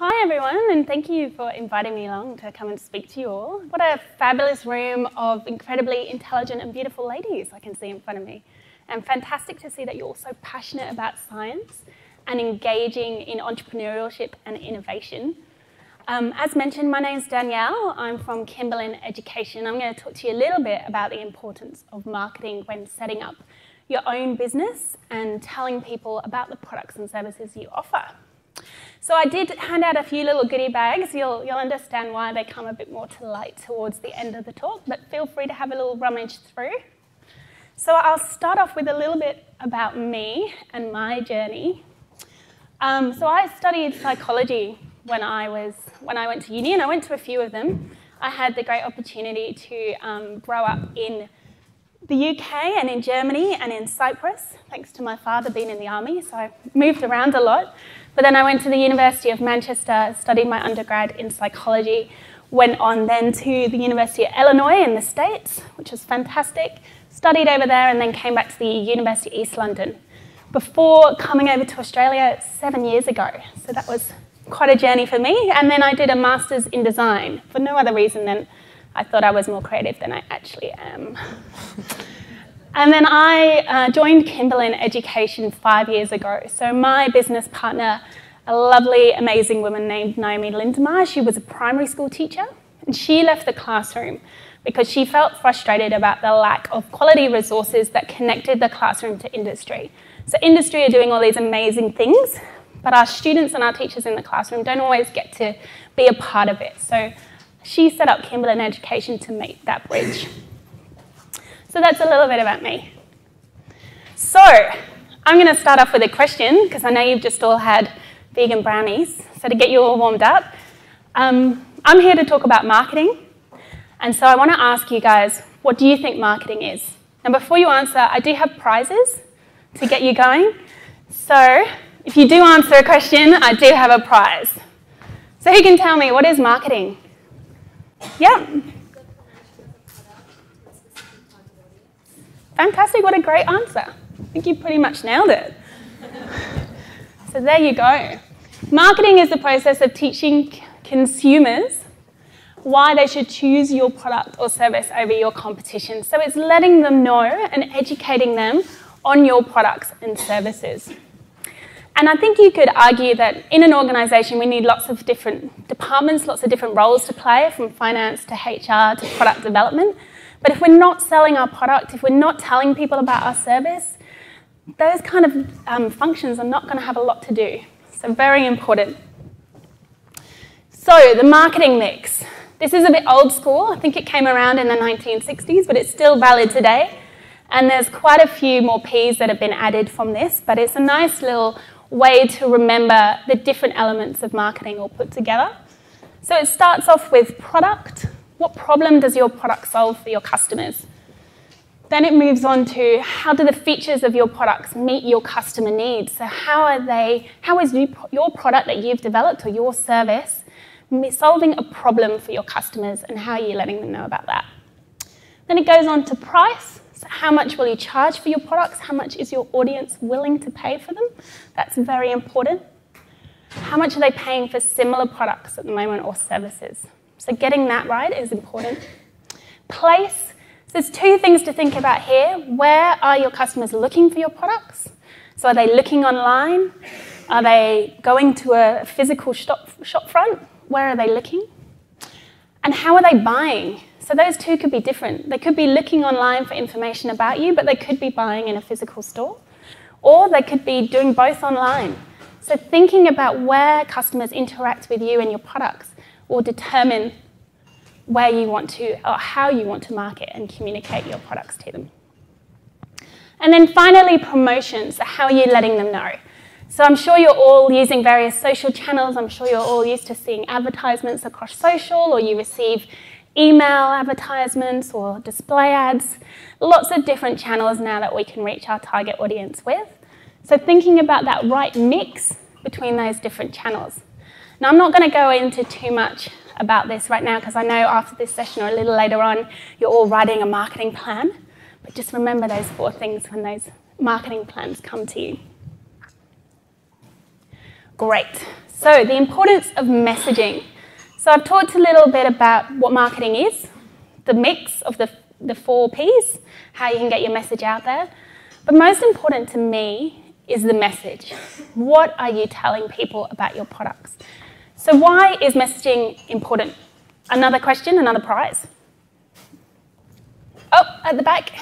Hi everyone, and thank you for inviting me along to come and speak to you all. What a fabulous room of incredibly intelligent and beautiful ladies I can see in front of me. And fantastic to see that you're all so passionate about science and engaging in entrepreneurship and innovation. As mentioned, my name is Danielle. I'm from Kimberlin Education. I'm going to talk to you a little bit about the importance of marketing when setting up your own business and telling people about the products and services you offer. So I did hand out a few little goodie bags. You'll understand why they come a bit more to light towards the end of the talk, but feel free to have a little rummage through. So I'll start off with a little bit about me and my journey. So I studied psychology when I went to uni, and I went to a few of them. I had the great opportunity to grow up in the UK and in Germany and in Cyprus, thanks to my father being in the army, so I moved around a lot. But then I went to the University of Manchester, studied my undergrad in psychology, went on then to the University of Illinois in the States, which was fantastic, studied over there and then came back to the University of East London before coming over to Australia 7 years ago. So that was quite a journey for me. And then I did a master's in design for no other reason than I thought I was more creative than I actually am. And then I joined Kimberlin Education 5 years ago. So my business partner, a lovely, amazing woman named Naomi Lindemar, she was a primary school teacher, and she left the classroom because she felt frustrated about the lack of quality resources that connected the classroom to industry. So industry are doing all these amazing things, but our students and our teachers in the classroom don't always get to be a part of it. So she set up Kimberlin Education to make that bridge. So that's a little bit about me. So I'm going to start off with a question, because I know you've just all had vegan brownies. So to get you all warmed up, I'm here to talk about marketing. And so I want to ask you guys, what do you think marketing is? And before you answer, I do have prizes to get you going. So if you do answer a question, I do have a prize. So who can tell me, what is marketing? Yeah. Fantastic, what a great answer. I think you pretty much nailed it. So there you go. Marketing is the process of teaching consumers why they should choose your product or service over your competition. So it's letting them know and educating them on your products and services. And I think you could argue that in an organisation we need lots of different departments, lots of different roles to play, from finance to HR to product development. But if we're not selling our product, if we're not telling people about our service, those kind of functions are not going to have a lot to do. So very important. So the marketing mix. This is a bit old school. I think it came around in the 1960s, but it's still valid today. And there's quite a few more P's that have been added from this, but it's a nice little way to remember the different elements of marketing all put together. So it starts off with product. What problem does your product solve for your customers? Then it moves on to how do the features of your products meet your customer needs? So how is your product that you've developed or your service solving a problem for your customers, and how are you letting them know about that? Then it goes on to price. So how much will you charge for your products? How much is your audience willing to pay for them? That's very important. How much are they paying for similar products at the moment or services? So getting that right is important. Place. So there's two things to think about here. Where are your customers looking for your products? So are they looking online? Are they going to a physical shop front? Where are they looking? And how are they buying? So those two could be different. They could be looking online for information about you, but they could be buying in a physical store. Or they could be doing both online. So thinking about where customers interact with you and your products will determine where you want to, or how you want to market and communicate your products to them. And then finally, promotions. So how are you letting them know? So I'm sure you're all using various social channels. I'm sure you're all used to seeing advertisements across social, or you receive email advertisements or display ads. Lots of different channels now that we can reach our target audience with. So thinking about that right mix between those different channels. Now, I'm not going to go into too much about this right now, because I know after this session or a little later on, you're all writing a marketing plan. But just remember those 4 things when those marketing plans come to you. Great. So the importance of messaging. So I've talked a little bit about what marketing is, the mix of the 4 Ps, how you can get your message out there. But most important to me is the message. What are you telling people about your products? So why is messaging important? Another question, another prize. Oh, at the back.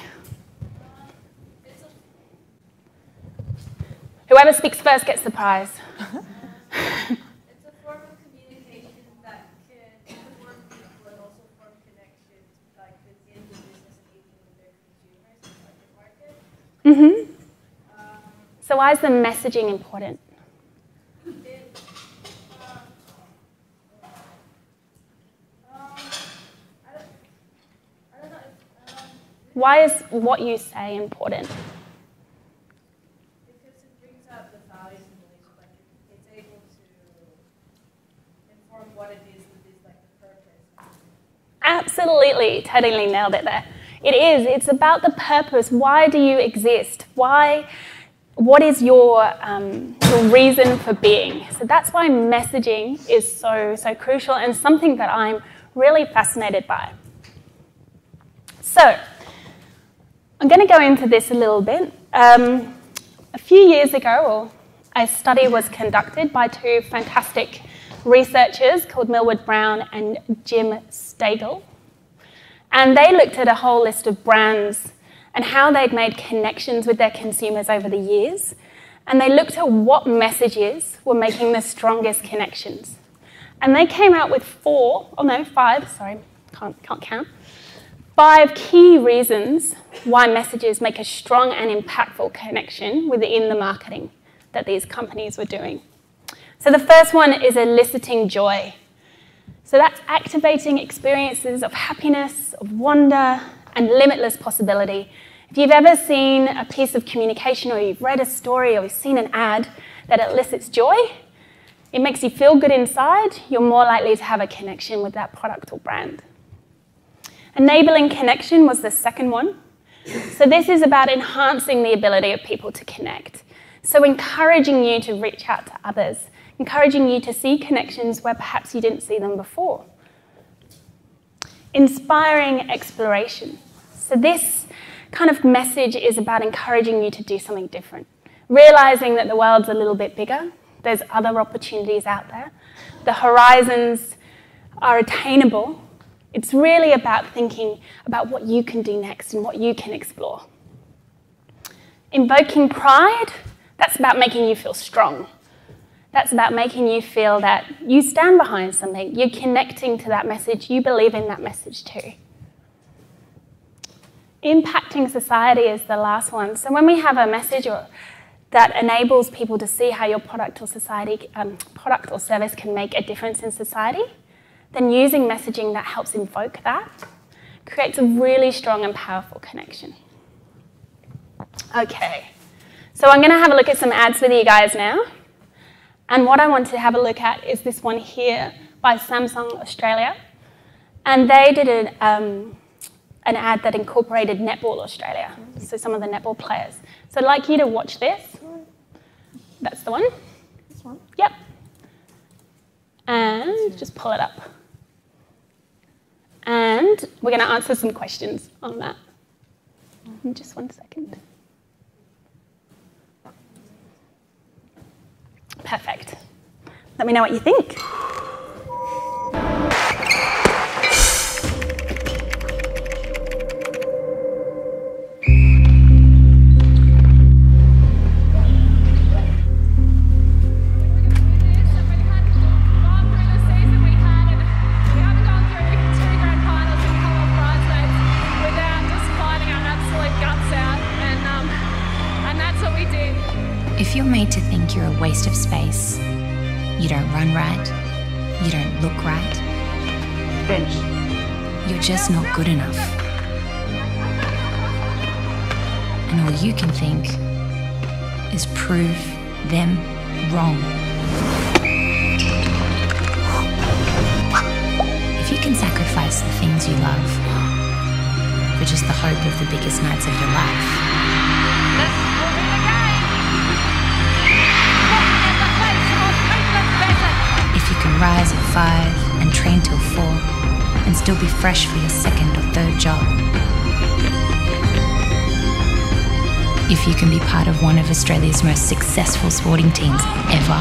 Whoever speaks first gets the prize. It's a form of communication that can inform people and also form connections like within the business and even with their consumers and target market. So why is the messaging important? Why is what you say important? Because it brings out the values and beliefs, like it's able to inform what it is that is like the purpose. Absolutely, totally nailed it there. It is. It's about the purpose. Why do you exist? Why? What is your reason for being? So that's why messaging is so crucial and something that I'm really fascinated by. So I'm going to go into this a little bit. A few years ago, a study was conducted by 2 fantastic researchers called Millward Brown and Jim Stagel. And they looked at a whole list of brands and how they'd made connections with their consumers over the years. And they looked at what messages were making the strongest connections. And they came out with 5 key reasons why messages make a strong and impactful connection within the marketing that these companies were doing. So the first one is eliciting joy. So that's activating experiences of happiness, of wonder, and limitless possibility. If you've ever seen a piece of communication or you've read a story or you've seen an ad that elicits joy, it makes you feel good inside, you're more likely to have a connection with that product or brand. Enabling connection was the second one. So this is about enhancing the ability of people to connect. So encouraging you to reach out to others, encouraging you to see connections where perhaps you didn't see them before. Inspiring exploration. So this kind of message is about encouraging you to do something different, realizing that the world's a little bit bigger, there's other opportunities out there, the horizons are attainable. It's really about thinking about what you can do next and what you can explore. Invoking pride, that's about making you feel strong. That's about making you feel that you stand behind something, you're connecting to that message, you believe in that message too. Impacting society is the last one. So when we have a message that enables people to see how your product or service can make a difference in society, then using messaging that helps invoke that creates a really strong and powerful connection. Okay, so I'm going to have a look at some ads with you guys now. And what I want to have a look at is this one here by Samsung Australia. And they did an ad that incorporated Netball Australia, so some of the netball players. So I'd like you to watch this. That's the one. This one? Yep. And just pull it up. And we're going to answer some questions on that. Just 1 second. Perfect. Let me know what you think. If you're made to think you're a waste of space, you don't run right, you don't look right, Bench. you're just not good enough. And all you can think is prove them wrong. If you can sacrifice the things you love for just the hope of the biggest nights of your life, This will be the game. Look at the face of England better. 5 and train till 4 and still be fresh for your second or third job. If you can be part of one of Australia's most successful sporting teams ever,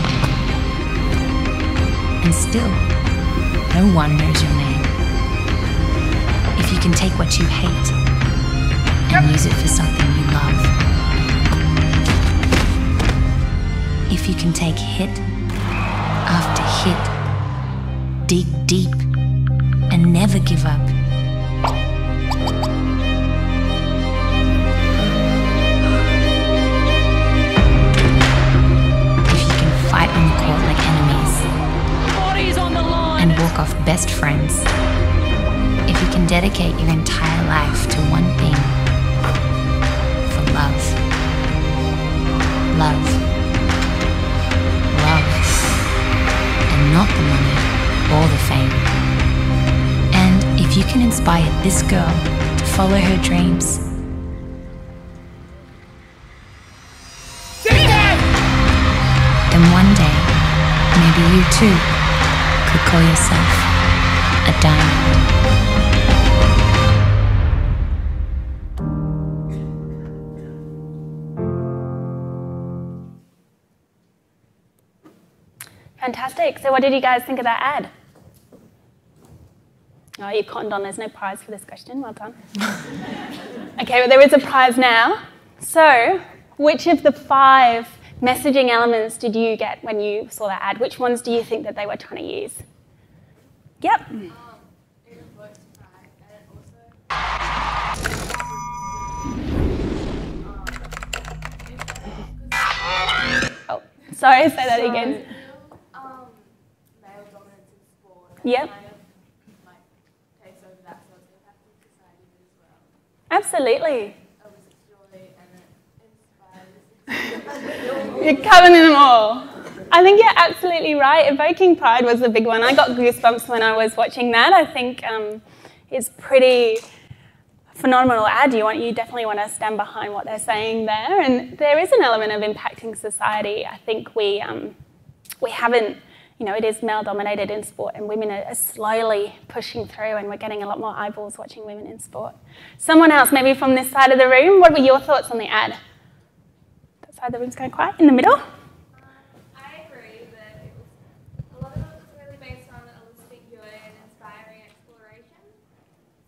and still, no one knows your name. If you can take what you hate and use it for something you love. If you can take hit after hit, dig deep, and never give up. If you can fight on the court like enemies, bodies on the line, and walk off best friends. If you can dedicate your entire life to one thing, for love. Love. Love. And not the money or the fame. And if you can inspire this girl to follow her dreams, then one day, maybe you too could call yourself a diamond. Fantastic. So what did you guys think of that ad? Oh, you cottoned on. There's no prize for this question. Well done. Okay, well, there is a prize now. So which of the 5 messaging elements did you get when you saw that ad? Which ones do you think that they were trying to use? Yep. It evokes pride, and also Oh, sorry, say that again. male dominance in sport. Yep. Kind of like takes over that, so it's impacting society as well. Absolutely. I was joy and it inspires. You're covering them all. I think you're absolutely right. Evoking pride was the big one. I got goosebumps when I was watching that. I think it's pretty phenomenal ad. You definitely want to stand behind what they're saying there. And there is an element of impacting society. I think we haven't, it is male-dominated in sport, and women are slowly pushing through, and we're getting a lot more eyeballs watching women in sport. Someone else, maybe from this side of the room, what were your thoughts on the ad? That side of the room's going quiet. In the middle? I agree that a lot of it was really based on eliciting joy and inspiring exploration.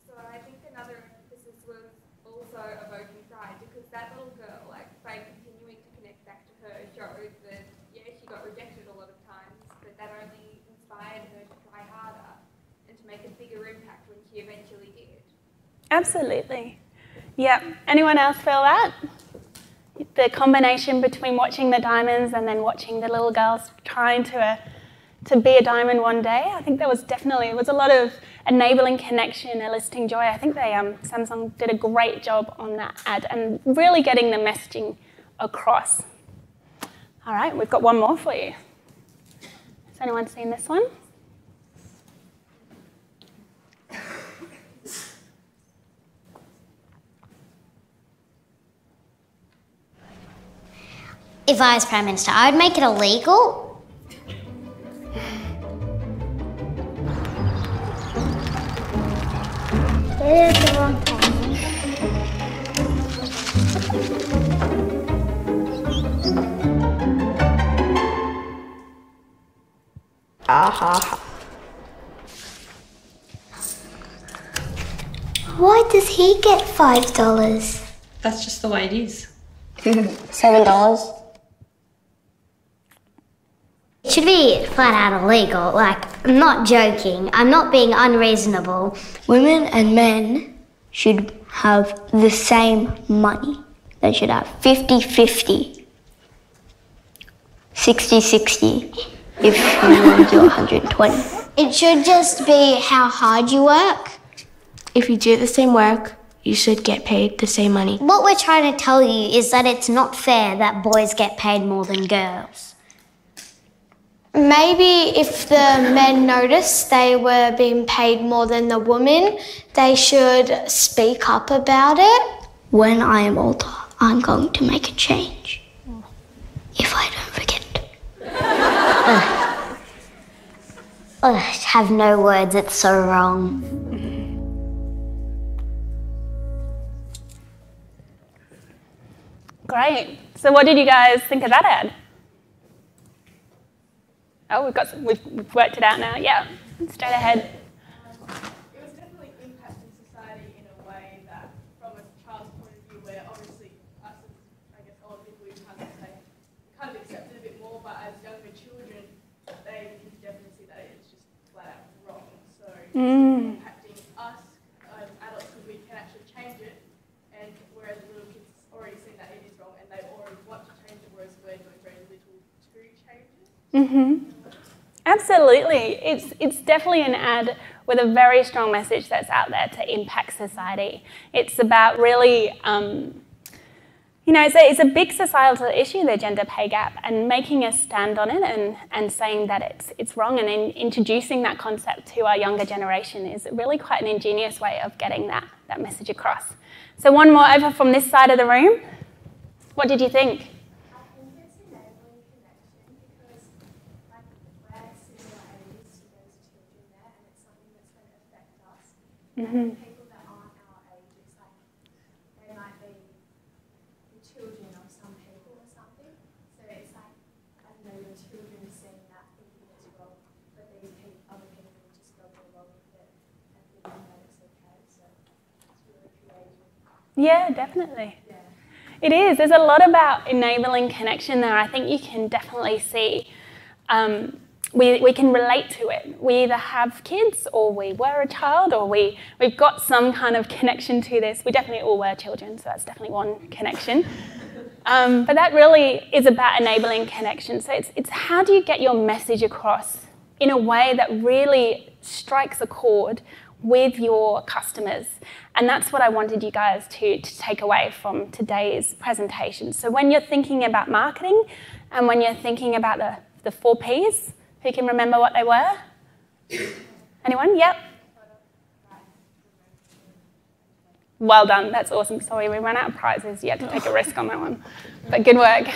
So I think another emphasis was also evoking pride, because that little girl, by continuing to connect back to her, showed that, yeah, she got rejected a lot of times, but that only inspired her to try harder and to make a bigger impact when she eventually did. Absolutely. Yep. Anyone else feel that? The combination between watching the diamonds and then watching the little girls trying to be a diamond one day. I think there was a lot of enabling connection, eliciting joy. I think Samsung did a great job on that ad and really getting the messaging across. All right, we've got one more for you. Has anyone seen this one? If I was Prime Minister, I would make it illegal. There's the wrong time. Why does he get $5? That's just the way it is. $7. It should be flat out illegal. I'm not joking. I'm not being unreasonable. Women and men should have the same money. They should have 50-50. 60-60 if you want to do 120. It should just be how hard you work. If you do the same work, you should get paid the same money. What we're trying to tell you is that it's not fair that boys get paid more than girls. Maybe if the men noticed they were being paid more than the women, they should speak up about it. When I am older, I'm going to make a change. If I don't forget. I have no words, it's so wrong. Great. So what did you guys think of that ad? Oh, we've worked it out now. Yeah, straight ahead. It was definitely impacting society in a way that, from a child's point of view, where obviously us as, I guess, older people, we kind of accept it a bit more, but as younger children, they can definitely see that it's just flat out wrong. So it's impacting us as adults because we can actually change it, and whereas the little kids already see that it is wrong and they already want to change it, whereas we're doing very little to change it. Absolutely. It's definitely an ad with a very strong message that's out there to impact society. It's about really, you know, it's a big societal issue, the gender pay gap, and making a stand on it and saying that it's wrong and introducing that concept to our younger generation is really quite an ingenious way of getting that message across. So one more over from this side of the room. What did you think? People that aren't our age, it's like they might be the children of some people or something. So it's like, I don't know, your children seeing that thinking it's wrong, but these other people just go along with it and thinking that it's okay. So it's really creative. Yeah, definitely. Yeah. It is. There's a lot about enabling connection there. I think you can definitely see we can relate to it. We either have kids or we were a child or we've got some kind of connection to this. We definitely all were children, so that's definitely one connection. But that really is about enabling connection. So it's how do you get your message across in a way that really strikes a chord with your customers. And that's what I wanted you guys to take away from today's presentation. So when you're thinking about marketing and when you're thinking about the 4 Ps, who can remember what they were? Anyone? Yep. Well done. That's awesome. Sorry, we ran out of prizes. You had to take a risk on that one. But good work.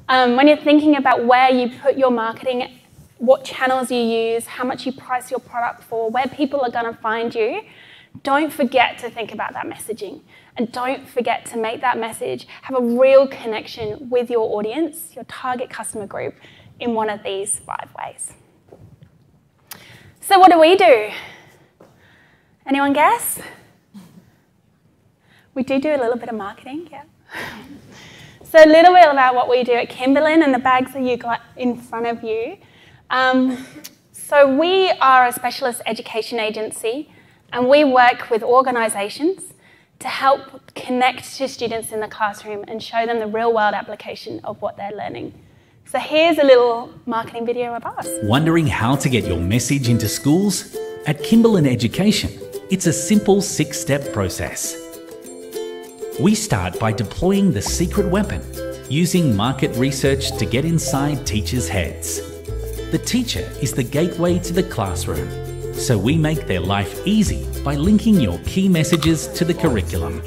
When you're thinking about where you put your marketing, what channels you use, how much you price your product for, where people are going to find you, don't forget to think about that messaging. And don't forget to make that message have a real connection with your audience, your target customer group, in one of these 5 ways. So what do? Anyone guess? We do a little bit of marketing, yeah. So a little bit about what we do at Kimberlin and the bags that you got in front of you. So we are a specialist education agency and we work with organisations to help connect to students in the classroom and show them the real world application of what they're learning. So here's a little marketing video of us. Wondering how to get your message into schools? At Kimberlin Education, it's a simple 6-step process. We start by deploying the secret weapon, using market research to get inside teachers' heads. The teacher is the gateway to the classroom, so we make their life easy by linking your key messages to the curriculum.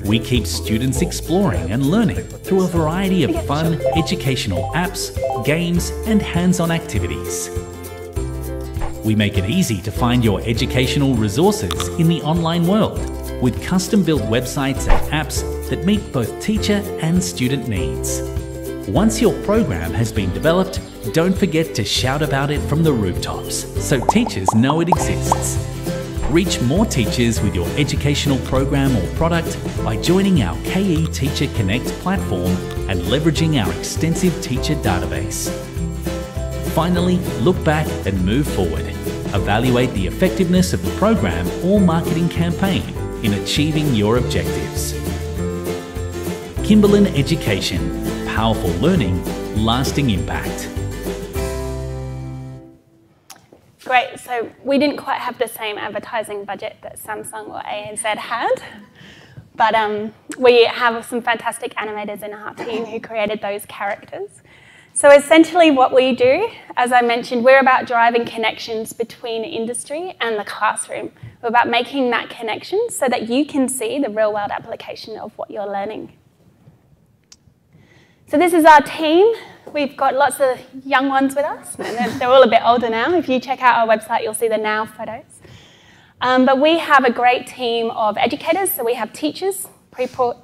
We keep students exploring and learning through a variety of fun educational apps, games, and hands-on activities. We make it easy to find your educational resources in the online world with custom-built websites and apps that meet both teacher and student needs. Once your program has been developed, don't forget to shout about it from the rooftops so teachers know it exists. Reach more teachers with your educational program or product by joining our KE Teacher Connect platform and leveraging our extensive teacher database. Finally, look back and move forward. Evaluate the effectiveness of the program or marketing campaign in achieving your objectives. Kimberlin Education. Powerful learning, lasting impact. Great, so we didn't quite have the same advertising budget that Samsung or ANZ had, but we have some fantastic animators in our team who created those characters. So essentially what we do, as I mentioned, we're about driving connections between industry and the classroom. We're about making that connection so that you can see the real world application of what you're learning. So this is our team. We've got lots of young ones with us, and they're all a bit older now. If you check out our website, you'll see the now photos. But we have a great team of educators, so we have teachers,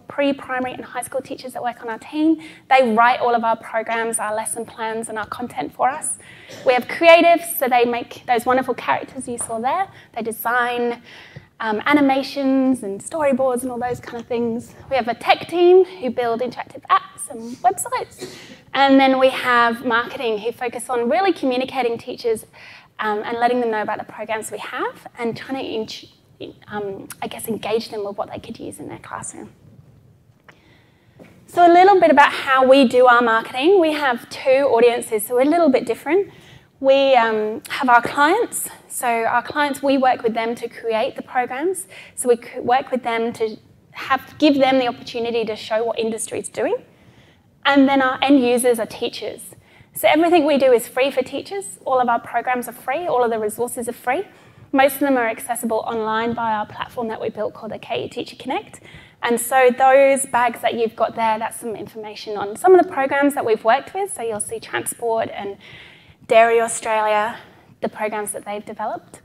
pre-primary and high school teachers that work on our team. They write all of our programs, our lesson plans, and our content for us. We have creatives, so they make those wonderful characters you saw there. They design animations and storyboards and all those kind of things. We have a tech team who build interactive apps and websites. And then we have marketing who focus on really communicating teachers and letting them know about the programs we have and trying to, I guess, engage them with what they could use in their classroom. So a little bit about how we do our marketing. We have two audiences, so we're a little bit different. We have our clients. So our clients, we work with them to create the programs. So we work with them to give them the opportunity to show what industry is doing. And then our end users are teachers. So everything we do is free for teachers. All of our programs are free. All of the resources are free. Most of them are accessible online via our platform that we built called the KE Teacher Connect. And so those bags that you've got there, that's some information on some of the programs that we've worked with. So you'll see Transport and Dairy Australia, the programs that they've developed.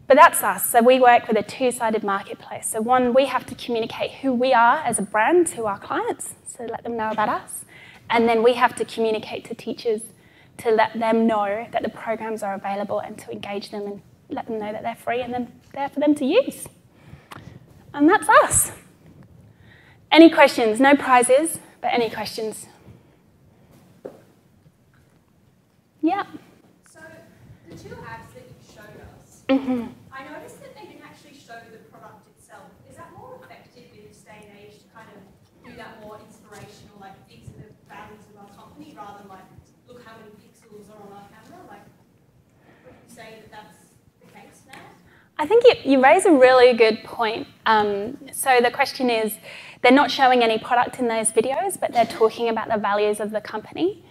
But that's us. So we work with a two-sided marketplace. So one, we have to communicate who we are as a brand to our clients, so let them know about us. And then we have to communicate to teachers to let them know that the programs are available and to engage them and let them know that they're free and then there for them to use. And that's us. Any questions? No prizes, but any questions? Yeah. So the two apps that you showed us, I noticed that they didn't actually show the product itself. Is that more effective in this day and age to kind of do that more inspirational, like these are the values of our company, rather than like, look how many pixels are on our camera? Like, would you say that that's the case now? I think you raise a really good point. So the question is, they're not showing any product in those videos, but they're talking about the values of the company.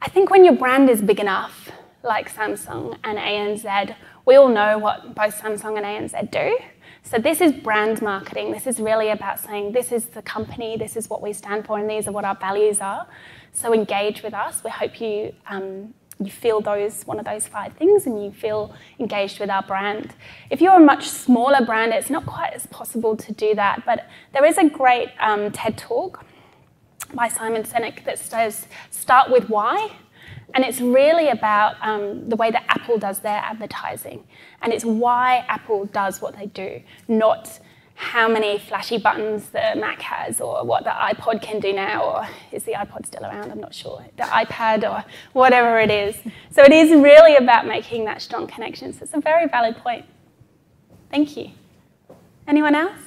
I think when your brand is big enough, like Samsung and ANZ, we all know what both Samsung and ANZ do. So this is brand marketing. This is really about saying this is the company, this is what we stand for, and these are what our values are. So engage with us. We hope you feel one of those 5 things and you feel engaged with our brand. If you're a much smaller brand, it's not quite as possible to do that, but there is a great TED Talk by Simon Sinek that says, start with why. And it's really about the way that Apple does their advertising. And it's why Apple does what they do, not how many flashy buttons the Mac has or what the iPod can do now, or is the iPod still around? I'm not sure. The iPad or whatever it is. So it is really about making that strong connection. So it's a very valid point. Thank you. Anyone else?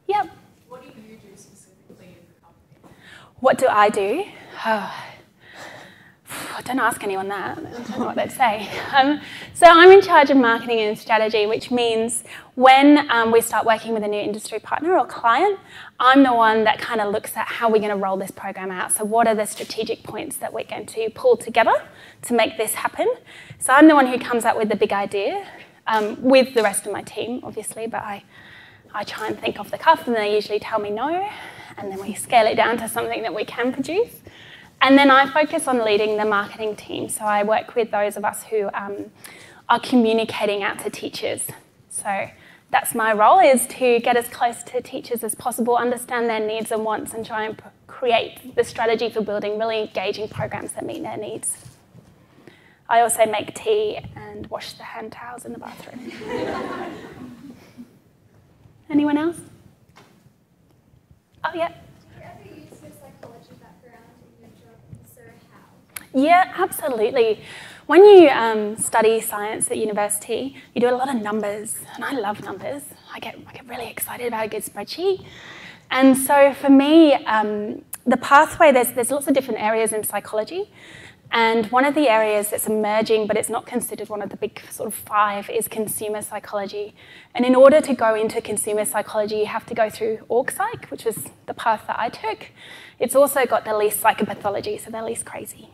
Yep. What do you do specifically in the company? What do I do? Don't ask anyone that. I don't know what they'd say. So I'm in charge of marketing and strategy, which means when we start working with a new industry partner or client, I'm the one that kind of looks at how we're going to roll this program out. So what are the strategic points that we're going to pull together to make this happen? So I'm the one who comes up with the big idea with the rest of my team, obviously, but I try and think off the cuff, and they usually tell me no, and then we scale it down to something that we can produce. And then I focus on leading the marketing team. So I work with those of us who are communicating out to teachers. So that's my role, is to get as close to teachers as possible, understand their needs and wants, and try and create the strategy for building really engaging programs that meet their needs. I also make tea and wash the hand towels in the bathroom. Anyone else? Oh, yeah. Yeah, absolutely. When you study science at university, you do a lot of numbers, and I love numbers. I get really excited about a good spreadsheet. And so for me, the pathway, there's lots of different areas in psychology, and one of the areas that's emerging, but it's not considered one of the big sort of 5, is consumer psychology. And in order to go into consumer psychology, you have to go through org psych, which was the path that I took. It's also got the least psychopathology, so they're least crazy.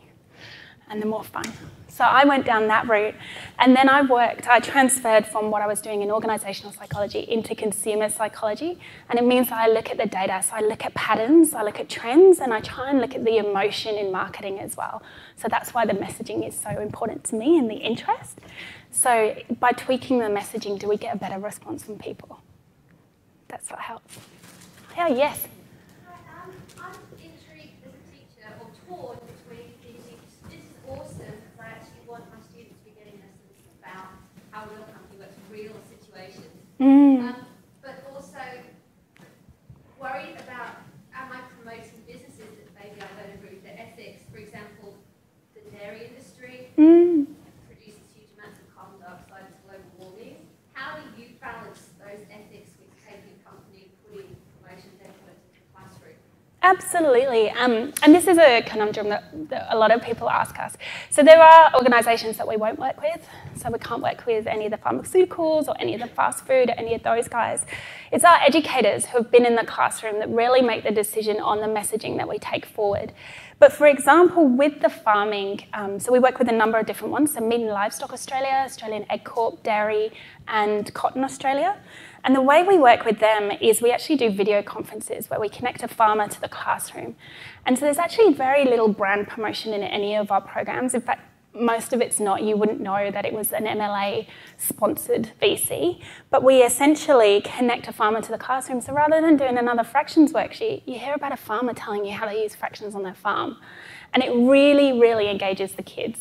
and the more fun. So I went down that route, and then I transferred from what I was doing in organisational psychology into consumer psychology, and it means that I look at the data, so I look at patterns, I look at trends, and I try and look at the emotion in marketing as well. So that's why the messaging is so important to me and the interest. So by tweaking the messaging, do we get a better response from people? That's what helps. Yeah, yes? I'm intrigued as a teacher, or torn between thinking, this is awesome, because I actually want my students to be getting lessons about how a real company works in real situations. But also worried about, am I promoting businesses that maybe I don't agree with their ethics? For example, the dairy industry produces huge amounts of carbon dioxide to global warming. How do you balance those ethics with taking a company and putting promotion effort into the classroom? Absolutely, and this is a conundrum that a lot of people ask us. So there are organisations that we won't work with, so we can't work with any of the pharmaceuticals or any of the fast food or any of those guys. It's our educators who have been in the classroom that really make the decision on the messaging that we take forward. But for example, with the farming, so we work with a number of different ones, so Meat and Livestock Australia, Australian Egg Corp, Dairy, and Cotton Australia. And the way we work with them is we actually do video conferences where we connect a farmer to the classroom. And so there's actually very little brand promotion in any of our programs. In fact, most of it's not. You wouldn't know that it was an MLA-sponsored VC. But we essentially connect a farmer to the classroom. So rather than doing another fractions worksheet, you hear about a farmer telling you how they use fractions on their farm. And it really, really engages the kids.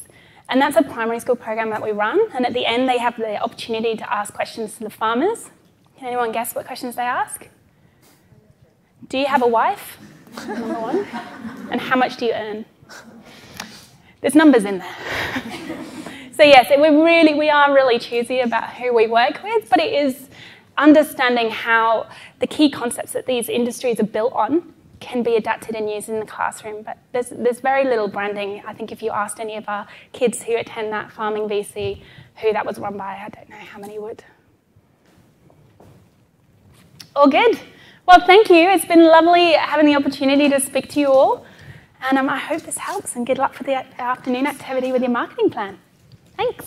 And that's a primary school program that we run. And at the end, they have the opportunity to ask questions to the farmers. Can anyone guess what questions they ask? Do you have a wife? Number one. And how much do you earn? There's numbers in there. So yes, we are really choosy about who we work with, but it is understanding how the key concepts that these industries are built on can be adapted and used in the classroom. But there's very little branding. I think if you asked any of our kids who attend that farming VC who that was run by, I don't know how many would. All good? Well, thank you. It's been lovely having the opportunity to speak to you all. And I hope this helps, and good luck for the afternoon activity with your marketing plan. Thanks.